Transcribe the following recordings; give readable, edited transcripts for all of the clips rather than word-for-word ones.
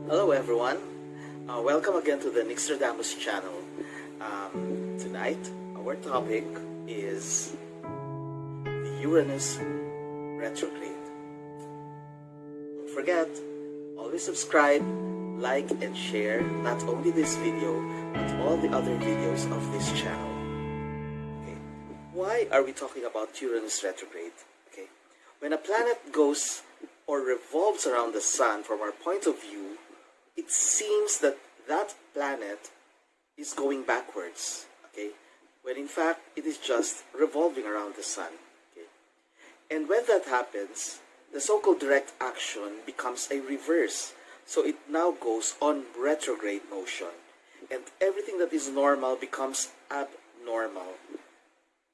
Hello everyone, welcome again to the Nixtradamus channel. Tonight, our topic is the Uranus Retrograde. Don't forget, always subscribe, like, and share not only this video, but all the other videos of this channel. Okay. Why are we talking about Uranus Retrograde? Okay. When a planet goes or revolves around the Sun, from our point of view, it seems that that planet is going backwards, okay? When in fact, it is just revolving around the Sun, okay? And when that happens, the so-called direct action becomes a reverse. So it now goes on retrograde motion. And everything that is normal becomes abnormal,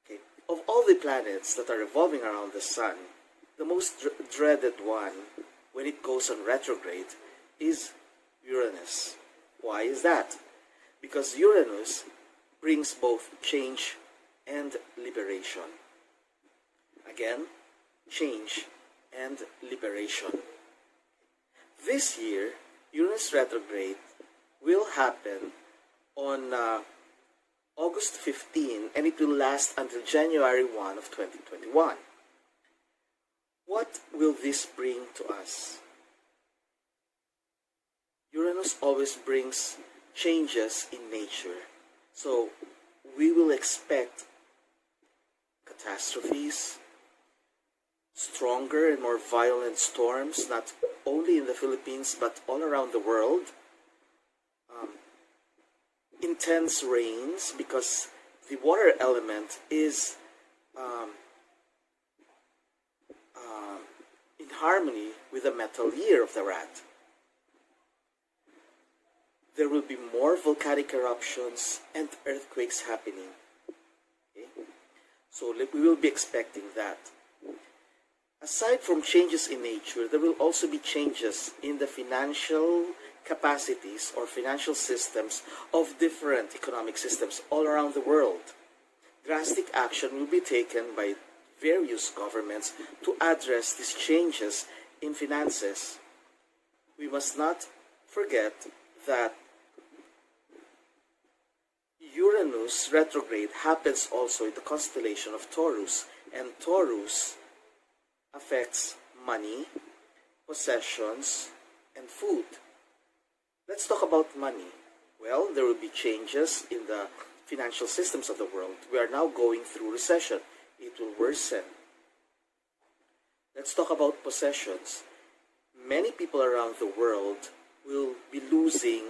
okay? Of all the planets that are revolving around the Sun, the most dreaded one, when it goes on retrograde, is Uranus. Why is that? Because Uranus brings both change and liberation. Again, change and liberation. This year, Uranus retrograde will happen on August 15, and it will last until January 1 of 2021. What will this bring to us? Uranus always brings changes in nature. So we will expect catastrophes, stronger and more violent storms, not only in the Philippines but all around the world. Intense rains, because the water element is in harmony with the metal year of the rat. There will be more volcanic eruptions and earthquakes happening. Okay? So we will be expecting that. Aside from changes in nature, there will also be changes in the financial capacities or financial systems of different economic systems all around the world. Drastic action will be taken by various governments to address these changes in finances. We must not forget that Uranus retrograde happens also in the constellation of Taurus, and Taurus affects money, possessions, and food. Let's talk about money. Well, there will be changes in the financial systems of the world. We are now going through recession. It will worsen. Let's talk about possessions. Many people around the world will be losing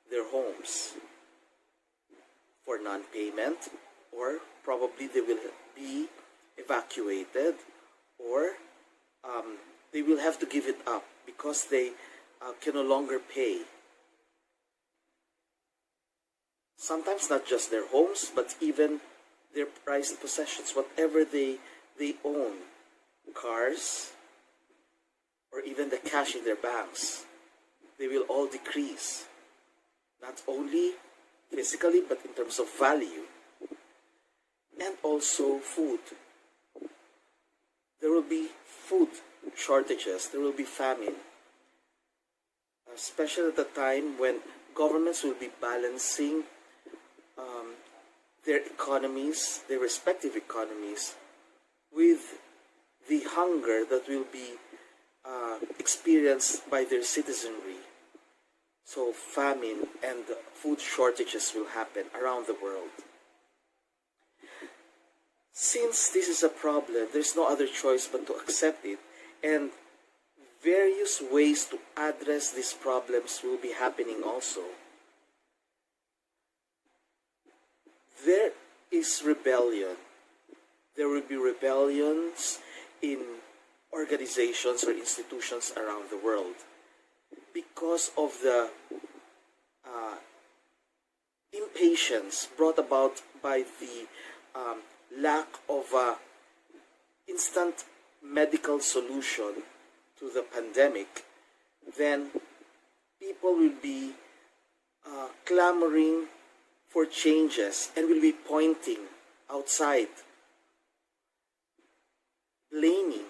their homes for non-payment, or probably they will be evacuated, or they will have to give it up because they can no longer pay. Sometimes not just their homes, but even their prized possessions, whatever they own, cars, or even the cash in their banks, they will all decrease. Not only physically, but in terms of value. And also food. There will be food shortages, there will be famine. Especially at the time when governments will be balancing their economies, their respective economies, with the hunger that will be experienced by their citizenry. So famine and food shortages will happen around the world. Since this is a problem, there's no other choice but to accept it, and various ways to address these problems will be happening also. There is rebellion. There will be rebellions in organizations or institutions around the world because of the impatience brought about by the lack of instant medical solution to the pandemic. Then people will be clamoring for changes and will be pointing outside, blaming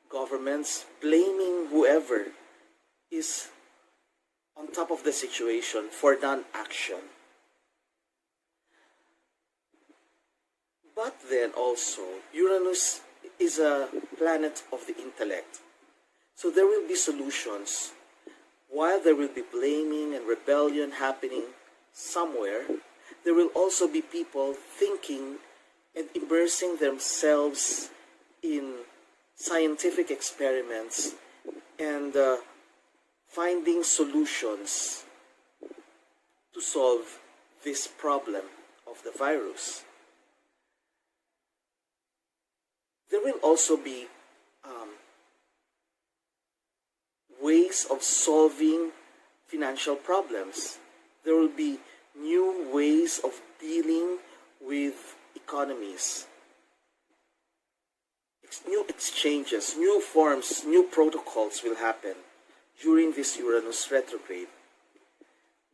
governments, blaming whoever is on top of the situation for non-action. But then also, Uranus is a planet of the intellect. So there will be solutions. While there will be blaming and rebellion happening somewhere, there will also be people thinking and immersing themselves in scientific experiments and finding solutions to solve this problem of the virus. There will also be ways of solving financial problems. There will be new ways of dealing with economies. New exchanges, new forms, new protocols will happen during this Uranus retrograde.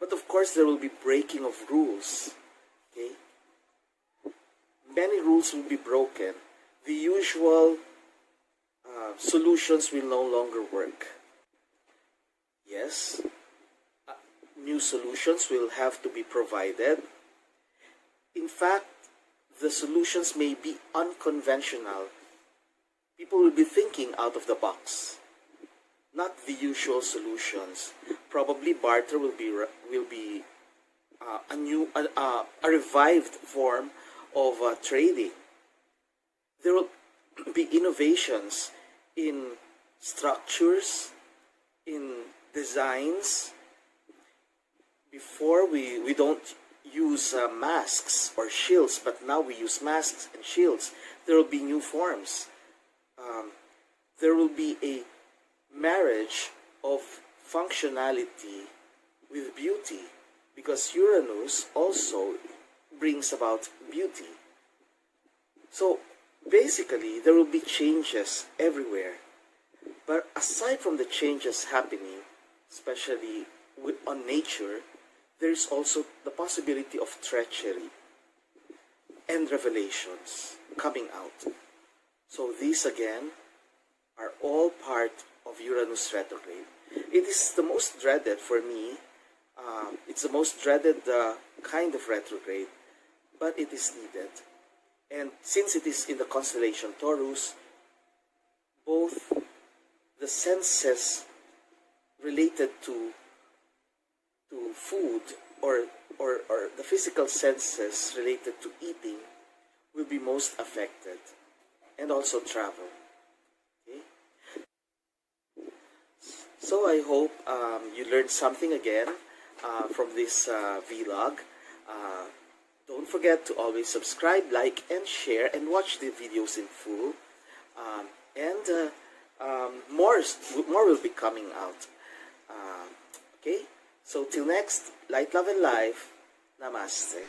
But of course, there will be breaking of rules. Okay? Many rules will be broken. The usual solutions will no longer work. Yes, new solutions will have to be provided. In fact, the solutions may be unconventional. People will be thinking out of the box, not the usual solutions. Probably barter will be a revived form of trading. There will be innovations in structures, in designs. Before we don't use masks or shields, but now we use masks and shields. There will be new forms. There will be a marriage of functionality with beauty, because Uranus also brings about beauty. So basically, there will be changes everywhere. But aside from the changes happening, especially on nature, there is also the possibility of treachery and revelations coming out. So these again are all part of Uranus retrograde. It is the most dreaded for me. It's the most dreaded kind of retrograde, but it is needed. And since it is in the constellation Taurus, both the senses related to food or the physical senses related to eating will be most affected, and also travel. Okay? So I hope you learned something again from this vlog. Don't forget to always subscribe, like, and share, and watch the videos in full. More will be coming out. Okay? So till next, light, love, and life. Namaste.